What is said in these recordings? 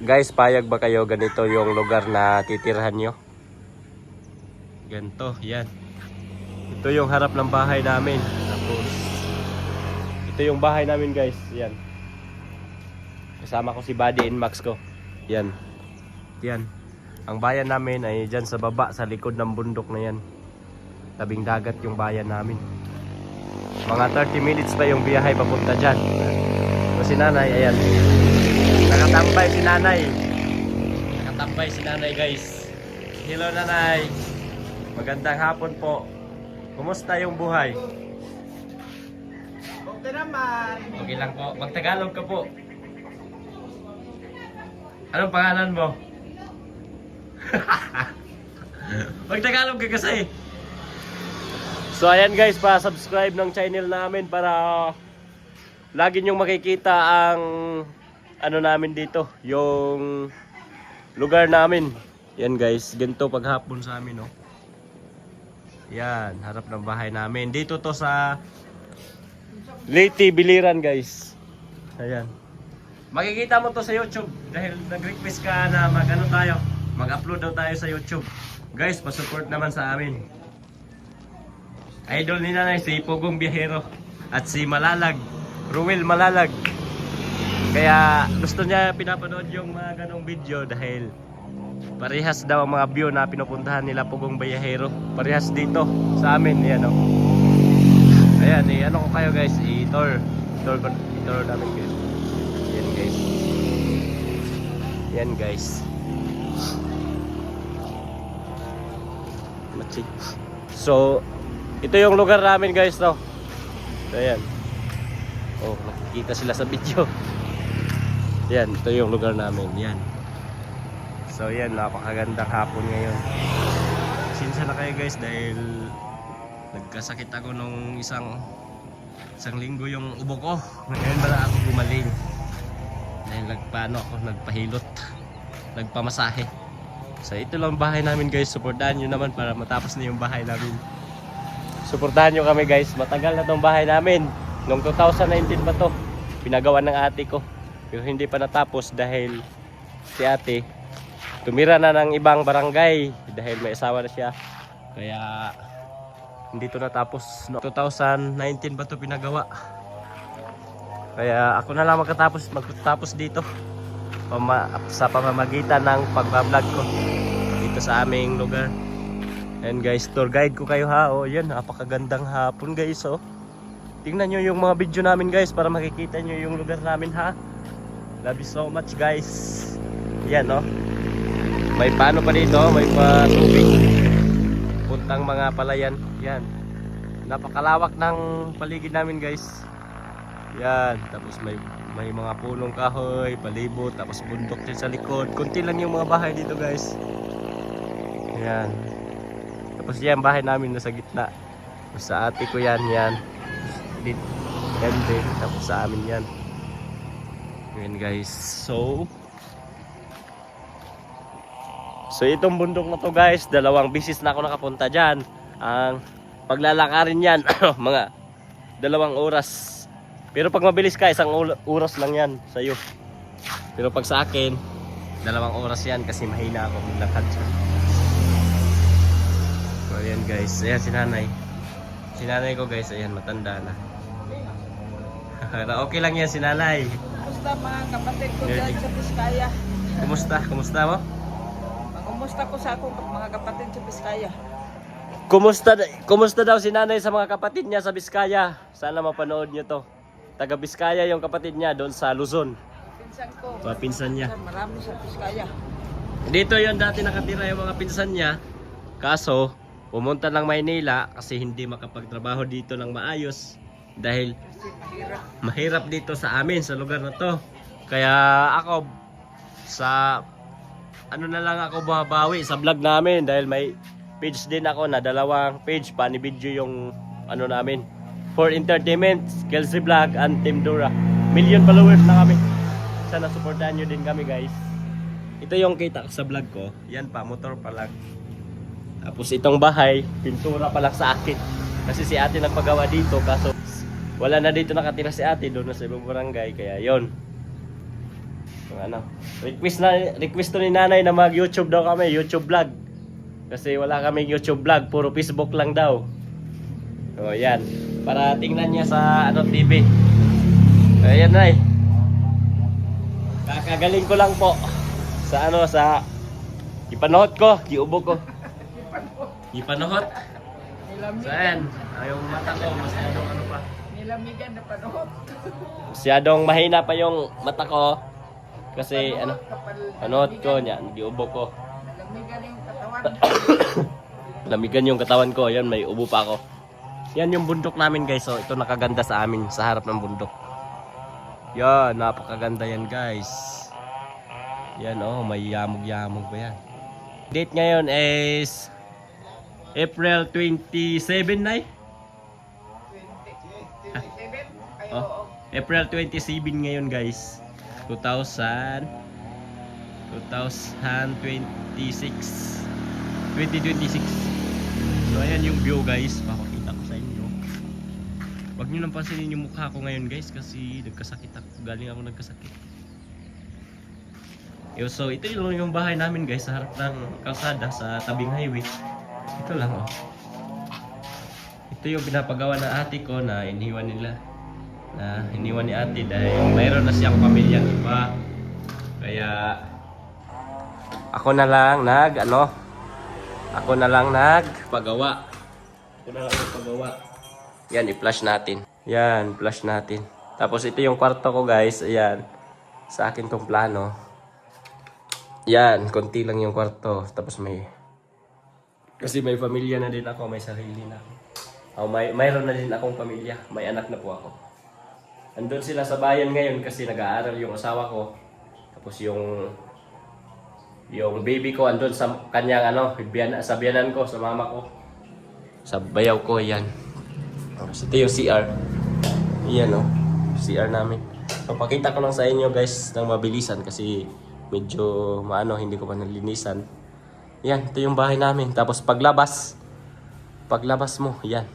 Guys, payag ba kayo ganito yung lugar na titirhan nyo? Ganito, yan. Ito yung harap ng bahay namin. Tapos, ito yung bahay namin guys. Yan. Kasama ko si Buddy and Max ko. Yan. Yan. Ang bayan namin ay dyan sa baba, sa likod ng bundok na yan. Tabing dagat yung bayan namin. Mga 30 minutes pa yung biyahe papunta dyan. So si nanay, ayan. Nakatambay si nanay. Nakatambay si nanay guys. Hello nanay. Magandang hapon po. Kumusta yung buhay? Okay naman. Okay lang po. Magtagalog ka po. Anong pangalan mo? Magtagalog ka kasi. So ayan guys, pa-subscribe ng channel namin para lagi nyong makikita ang ano namin dito, yung lugar namin. Yan guys, ganito paghapon sa amin, no. Yan, harap ng bahay namin. Dito to sa Leyte, Biliran guys. Ayan. Makikita mo to sa YouTube dahil nag-request ka na mag-upload daw tayo sa YouTube. Guys, pa-support naman sa amin. Idol ni nanay si Pugong Biyahero at si Malalag, Ruel Malalag. Kaya gusto niya pinapanood yung mga ganong video dahil parehas daw ang mga view na pinupuntahan nila Pugong Biyahero. Parehas dito sa amin, yan o. Ayan, ano ko kayo guys, i-tour namin guys. Yan guys. Yan guys. So, ito yung lugar namin guys, no. Ayan. Oh, nakikita sila sa video. Yan, ito yung lugar namin. Yan. So, yan, napakagandang hapon ngayon. Sinsa na kayo guys dahil nagkasakit ako nung isang linggo yung ubo ko. Ngayon ba na ako gumaling? Dahil nagpahilot. Nagpamasahe. So, ito lang bahay namin guys. Supportahan nyo naman para matapos na yung bahay namin. Suportahan nyo kami guys. Matagal na tong bahay namin. Noong 2019 pa to. Pinagawa ng ate ko. Pero hindi pa natapos dahil si ate tumira na ng ibang barangay. Dahil may asawa na siya. Kaya hindi to natapos. Noong 2019 pa to pinagawa. Kaya ako na lang magtatapos dito. Sa pamamagitan ng pagbablog ko. Dito sa aming lugar. And guys, tour guide ko kayo ha. Oh, yan, napakagandang hapon guys, oh. Tingnan nyo yung mga video namin guys para makikita nyo yung lugar namin ha. Love you so much guys. Yan, oh. May paano pa dito, may pa tubig. Puntang mga palayan. Yan. Napakalawak ng paligid namin guys. Yan, tapos may mga punong kahoy, palibot, tapos bundok din sa likod. Kunti lang yung mga bahay dito guys. Yan. Tapos yan, bahay namin nasa gitna. Tapos sa ate ko yan. Yan din. Tapos sa amin yan. Yan guys. So itong bundok na to guys, 2 bisis na ako nakapunta dyan. Ang paglalakarin yan, mga 2 oras. Pero pag mabilis ka, 1 oras lang yan sa'yo. Pero pag sa akin, 2 oras yan kasi mahina ako maglakad siya. So ayan guys, ayan si nanay. Si nanay ko guys, ayan matanda na. Okay lang yan si nanay. Kumusta mga kapatid ko dyan sa Biskaya? Kumusta mo? Kumusta ko sa akong mga kapatid sa Biskaya? Kumusta daw si nanay sa mga kapatid niya sa Biskaya? Sana mapanood niyo to. Taga Biskaya yung kapatid niya doon sa Luzon. Pinsan ko. Mga pinsan niya. Marami sa Biskaya. Dito yon dati nakatira yung mga pinsan niya. Kaso pumunta ng Maynila kasi hindi makapagtrabaho dito ng maayos dahil mahirap dito sa amin sa lugar na to. Kaya ako sa ano na lang ako bumabawi sa vlog namin dahil may page din ako na 2 page pa ni video yung ano namin for entertainment, Kelsey Vlog and Team Dura. 1 million followers na kami. Sana supportahan nyo din kami guys. Ito yung kita sa vlog ko. Yan pa, motor pa lang. Tapos itong bahay, pintura pa lang sa akin. Kasi si ate nagpagawa dito kaso wala na dito nakatira si ate, doon na sa ibang barangay, kaya yon. Ano, request to ni nanay na mag YouTube daw kami, YouTube vlog. Kasi wala kaming YouTube vlog, puro Facebook lang daw. So yan, para tingnan niya sa ano TV. Ayan nay. Kakagaling ko lang po sa ano sa ipanohot ko, giubo ko. Ipanohot. Saan? Yung mata ko masyadong ano pa. Nilamigan na panood. Masyadong mahina pa yung mata ko. Kasi ano, panood ko niya, giubo ko. Nilamigan yung katawan. Lamigan yung katawan ko, yan may ubo pa ako. Yan yung bundok namin guys, so ito nakaganda sa amin, sa harap ng bundok. Yan, napakaganda yan guys. Yan oh, may yamog-yamog ba yan. Date ngayon is April 27 na eh. 27? Oh, April 27 ngayon guys. 2026 2026. So ayan yung view guys, papakita ko sa inyo. Huwag nyo nang pansinin yung mukha ko ngayon guys kasi nagkasakit ako, galing ako nagkasakit. So ito yung bahay namin guys sa harap ng kalsada sa tabing highway. Ito lang oh. Ito yung pinapagawa ng ate ko na iniwan nila. Na iniwan ni ate dahil mayroon na siyang pamilyang iba. Kaya ako na lang nagpagawa. Yan, i-flash natin. Yan, flash natin. Tapos ito yung kwarto ko guys. Ayan. Sa akin tong plano. Yan, konti lang yung kwarto. Tapos kasi may pamilya na din ako, may sarili na ako. Mayroon na din akong pamilya. May anak na po ako. Andun sila sa bayan ngayon kasi nag-aaral yung asawa ko. Tapos yung baby ko andun sa kanyang sa biyanan ko, sa mama ko. Sa bayaw ko, yan. So, ito yung CR. Yan oh, CR namin. Papakita ko lang sa inyo guys ng mabilisan kasi medyo hindi ko pa nalinisan. Yan, ito yung bahay namin. Tapos paglabas mo, yan.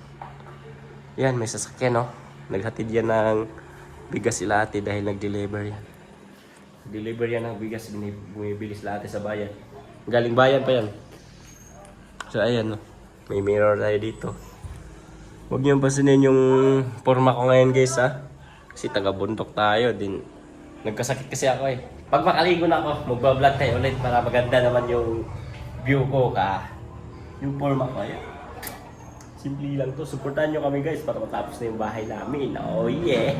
Yan, may sasakyan oh. Naghatid yan ng bigas sila ate dahil nag-deliver yan. Deliver yan ng bigas, bumibili sila ate sa bayan. Galing bayan pa yan. So ayan, no? May mirror tayo dito. Huwag niyong pasinin yung forma ko ngayon guys ha. Kasi taga-bundok tayo din. Nagkasakit kasi ako eh. Pag makaligo na ako, magbablog tayo ulit para maganda naman yung view ko ka. Yung forma ko, ayan. Simple lang to. Supportan nyo kami guys para matapos na yung bahay namin. Oh yeah!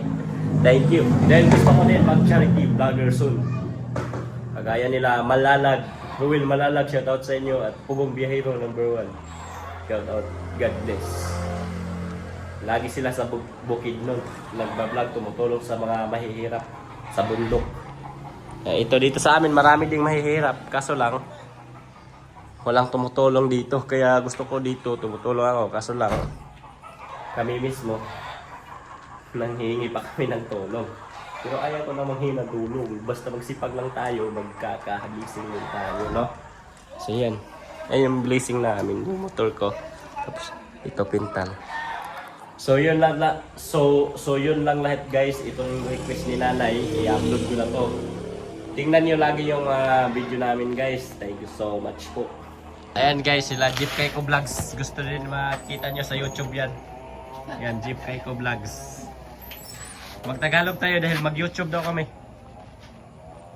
Thank you. Dahil gusto ko din mag-charity vlogger soon. Kagaya nila Malalag, Ruel Malalag, shoutout sa inyo. At Pugong Biyahero #1. Shoutout. God bless. Lagi sila sa bukid nun. Nagbablog, tumutulong sa mga mahihirap sa bundok. Ito dito sa amin, marami ding mahihirap. Kaso lang, walang tumutulong dito. Kaya gusto ko dito, tumutulong ako. Kaso lang, kami mismo, nanghihingi pa kami ng tulong. Pero ayaw ko na manghingi ng tulong. Basta magsipag lang tayo, magkakahablising lang tayo, no? So yan. Ayan yung blessing namin, yung motor ko. Tapos, ito pintal. So yun lang yun lang lahat guys. Itong request ni nanay, i-upload ko na to. Tingnan nyo lagi yung video namin guys. Thank you so much po. Ayan guys, sila Jeep Kaiko Vlogs. Gusto din makita nyo sa YouTube yan. Yan, Jeep Kaiko Vlogs. Magtagalog tayo dahil mag-YouTube daw kami.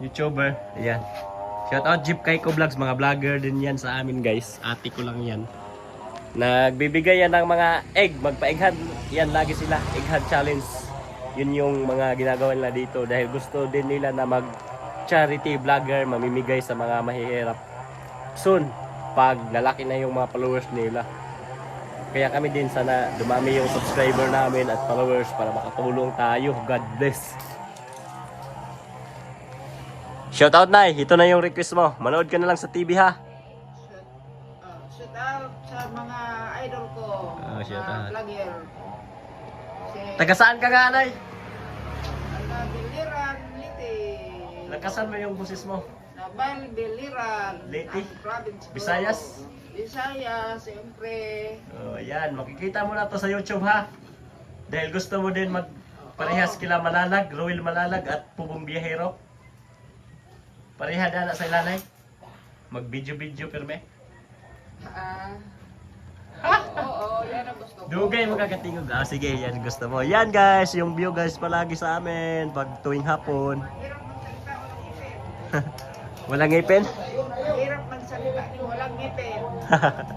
YouTuber. Ayan. Shout out Jeep Kaiko Vlogs. Mga vlogger din yan sa amin guys. Ate ko lang yan. Nagbibigay yan ng mga egg. Magpa-egg hunt. Yan, lagi sila. Egg hunt challenge. Yun yung mga ginagawa nila dito. Dahil gusto din nila na mag-charity vlogger. Mamimigay sa mga mahihirap. Soon, pag lalaki na yung mga followers nila. Kaya kami din sana dumami yung subscriber namin at followers para makatulong tayo. God bless. Shoutout Nay, ito na yung request mo. Manood ka na lang sa TV ha. Shout out sa mga idol ko. Shout out. Vlogger. Taga saan ka nga Nay? Biliran, Liti. Nagkasan mo yung busis mo? Nabal, Biliran. Liti? ang province ko. Visayas? Visayas, siyempre. Yan, makikita mo na to sa YouTube ha. Dahil gusto mo din parehas kila Malalag, Ruel Malalag at Pugong Biyahero. Pareha na sa ilanay. Mag-video-video pirme. Oo, yan ang gusto ko. Dugay mo kakatingog. Ah, sige, yan gusto mo. Yan guys, yung view guys palagi sa amin pag tuwing hapon. Walang ngipin? Hirap man salita, walang ngipin.